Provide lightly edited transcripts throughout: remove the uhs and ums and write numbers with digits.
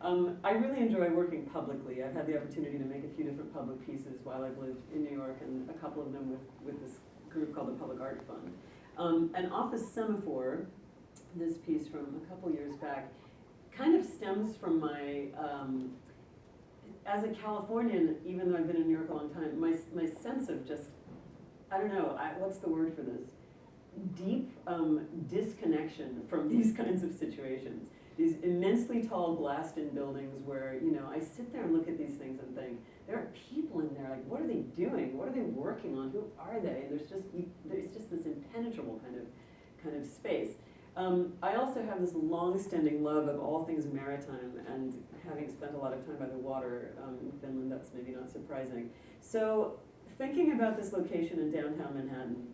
I really enjoy working publicly. I've had the opportunity to make a few different public pieces while I've lived in New York, and a couple of them with this group called the Public Art Fund. And off the Semaphor, this piece from a couple years back, kind of stems from my, as a Californian, even though I've been in New York a long time, my sense of just, I don't know, what's the word for this? Deep disconnection from these kinds of situations. These immensely tall glassed-in buildings where, you know, I sit there and look at these things and think, there are people in there, like, what are they doing? What are they working on? Who are they? And there's just this impenetrable kind of space. I also have this long-standing love of all things maritime, and having spent a lot of time by the water in Finland, that's maybe not surprising. So thinking about this location in downtown Manhattan,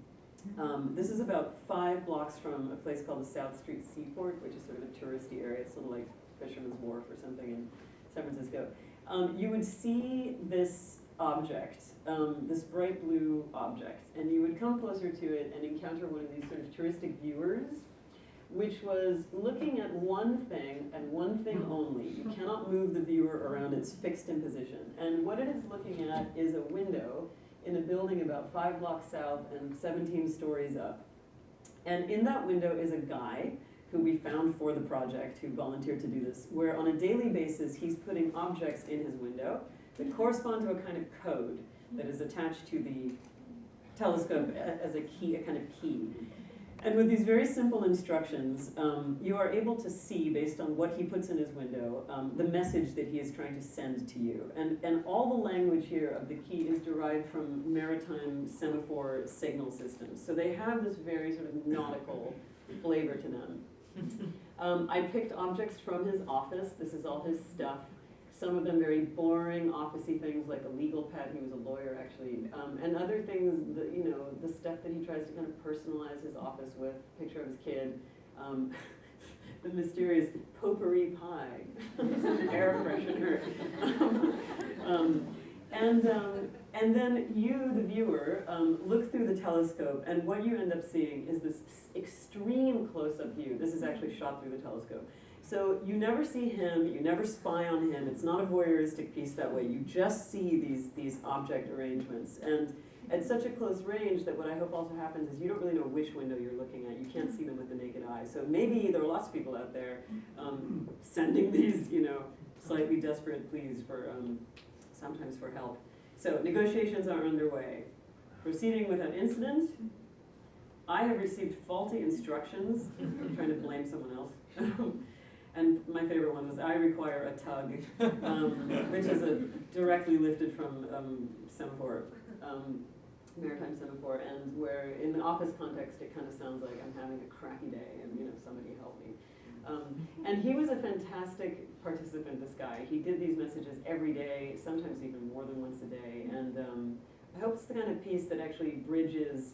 this is about 5 blocks from a place called the South Street Seaport, which is sort of a touristy area. It's sort of like Fisherman's Wharf or something in San Francisco. You would see this object, this bright blue object, and you would come closer to it and encounter one of these sort of touristic viewers, which was looking at one thing and one thing only. You cannot move the viewer around, it's fixed in position. And what it is looking at is a window in a building about 5 blocks south and 17 stories up. And in that window is a guy who we found for the project, who volunteered to do this, where on a daily basis he's putting objects in his window that correspond to a kind of code that is attached to the telescope as a key, a kind of key. And with these very simple instructions, you are able to see, based on what he puts in his window, the message that he is trying to send to you. And all the language here of the key is derived from maritime semaphore signal systems. So they have this very sort of nautical flavor to them. I picked objects from his office. This is all his stuff. Some of them very boring, officey things like a legal pad. He was a lawyer, actually, and other things that, you know, the stuff that he tries to kind of personalize his office with. Picture of his kid, the mysterious potpourri pie, an air freshener, and then you, the viewer, look through the telescope, and what you end up seeing is this extreme close-up view. This is actually shot through the telescope. So you never see him, you never spy on him. It's not a voyeuristic piece that way. You just see these object arrangements. And at such a close range that what I hope also happens is you don't really know which window you're looking at. You can't see them with the naked eye. So maybe there are lots of people out there sending these, you know, slightly desperate pleas for, sometimes for help. So negotiations are underway. Proceeding without incident. I have received faulty instructions. I'm trying to blame someone else. And my favorite one was, I require a tug, which is directly lifted from Semaphor, maritime Semaphor, and where in the office context it kind of sounds like I'm having a crappy day and, you know, somebody help me. And he was a fantastic participant, this guy. He did these messages every day, sometimes even more than once a day, and I hope it's the kind of piece that actually bridges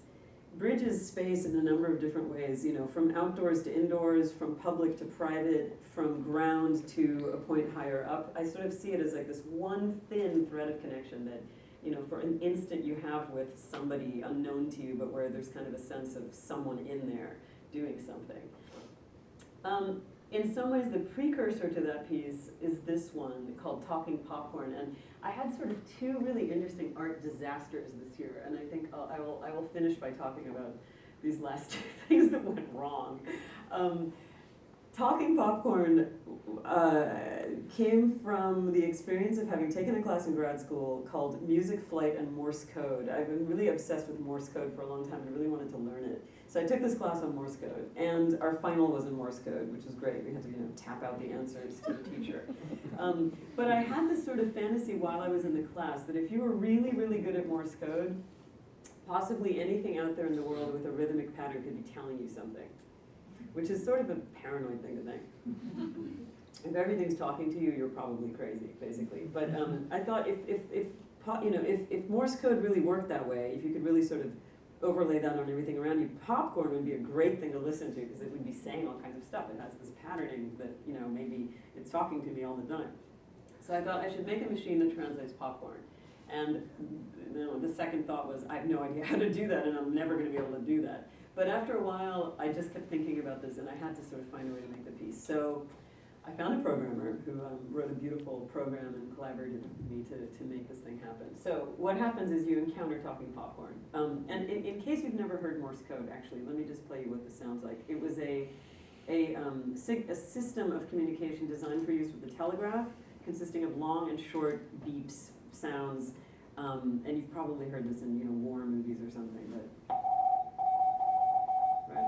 space in a number of different ways, you know, from outdoors to indoors, from public to private, from ground to a point higher up. I sort of see it as like this one thin thread of connection that, you know, for an instant you have with somebody unknown to you, but where there's kind of a sense of someone in there doing something. In some ways, the precursor to that piece is this one called Talking Popcorn, and I had sort of 2 really interesting art disasters this year, and I think I will finish by talking about these last 2 things that went wrong. Talking Popcorn came from the experience of having taken a class in grad school called Music Flight and Morse Code. I've been really obsessed with Morse code for a long time and really wanted to learn it. So I took this class on Morse code, and our final was in Morse code, which was great. We had to, you know, tap out the answers to the teacher. But I had this sort of fantasy while I was in the class that if you were really, really good at Morse code, possibly anything out there in the world with a rhythmic pattern could be telling you something, which is sort of a paranoid thing to think. If everything's talking to you, you're probably crazy, basically. But I thought if Morse code really worked that way, if you could really sort of overlay that on everything around you, popcorn would be a great thing to listen to because it would be saying all kinds of stuff. It has this patterning that, you know, maybe it's talking to me all the time. So I thought I should make a machine that translates popcorn. And, you know, the second thought was, I have no idea how to do that, and I'm never going to be able to do that. But after a while, I just kept thinking about this, and I had to sort of find a way to make the piece. So I found a programmer who wrote a beautiful program and collaborated with me to make this thing happen. So what happens is you encounter talking popcorn. And in case you've never heard Morse code, actually, let me just play you what this sounds like. It was a system of communication designed for use with the telegraph, consisting of long and short beeps, sounds, and you've probably heard this in war movies or something, but right.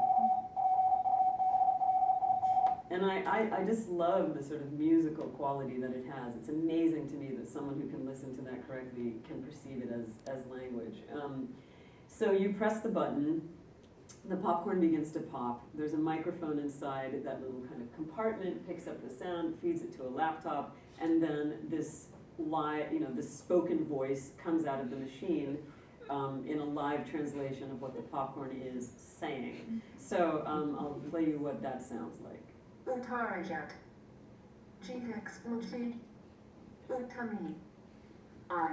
And I just love the sort of musical quality that it has. It's amazing to me that someone who can listen to that correctly can perceive it as language. So you press the button, the popcorn begins to pop. There's a microphone inside that little kind of compartment, picks up the sound, feeds it to a laptop, and then this this spoken voice comes out of the machine in a live translation of what the popcorn is saying. So I'll play you what that sounds like. Utarajat. Gvex multi. Utami. I.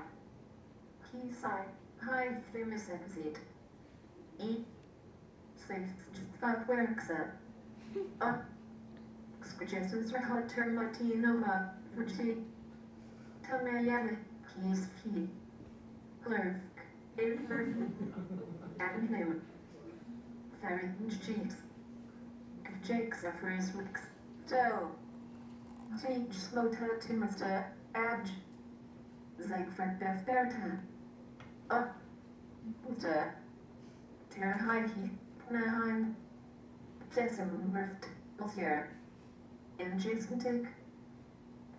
Kisai. Hi famous exit. E. Safe Werkse. Suggestions for hot term Latinoma. Fuji. Tamayana. Keys P. Glurf. Ilfur. Adnum. Farrington Jeeves. Jake suffers with so Teach Slota to Mr. Adj Zegfred Befberta Up Uta Terhaiki Pnaheim Jesum Rift Monsieur in Jason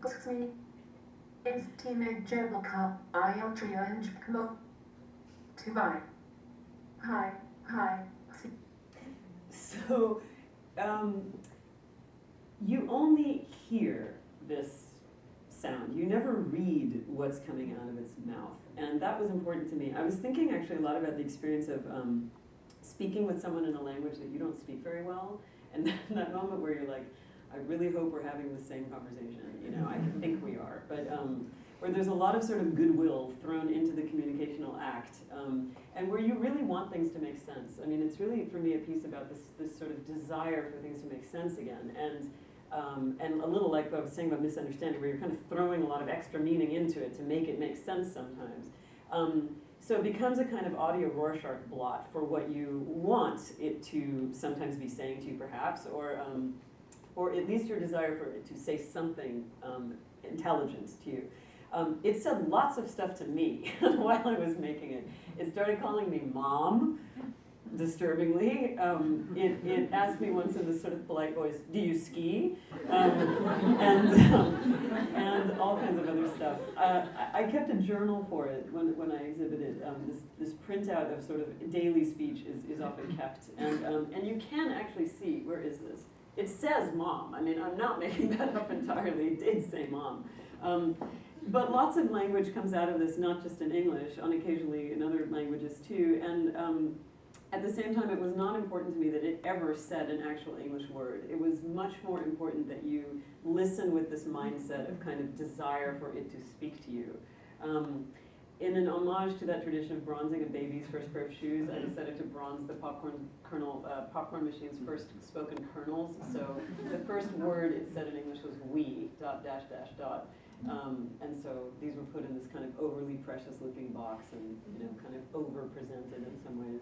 Gusmi in Teenage Jabelka Iotria and Kmo to buy. Hi. So you only hear this sound. You never read what's coming out of its mouth. And that was important to me. I was thinking actually a lot about the experience of speaking with someone in a language that you don't speak very well. And that moment where you're like, I really hope we're having the same conversation. I think we are. But where there's a lot of sort of goodwill thrown into the communicational act, and where you really want things to make sense. I mean, it's really, for me, a piece about this sort of desire for things to make sense again, and a little like what I was saying about misunderstanding, where you're kind of throwing a lot of extra meaning into it to make it make sense sometimes. So it becomes a kind of audio Rorschach blot for what you want it to sometimes be saying to you, perhaps, or at least your desire for it to say something intelligent to you. It said lots of stuff to me while I was making it. It started calling me mom, disturbingly. It asked me once in this sort of polite voice, do you ski? And all kinds of other stuff. I kept a journal for it when I exhibited. This printout of sort of daily speech is often kept. And you can actually see, where is this? It says mom. I mean, I'm not making that up entirely. It did say mom. But lots of language comes out of this, not just in English, occasionally in other languages too. And at the same time, it was not important to me that it ever said an actual English word. It was much more important that you listen with this mindset of kind of desire for it to speak to you. In an homage to that tradition of bronzing a baby's first pair of shoes, I decided to bronze the popcorn machine's first spoken kernels. So the first word it said in English was we, ... And so these were put in this kind of overly precious looking box and kind of over presented in some ways.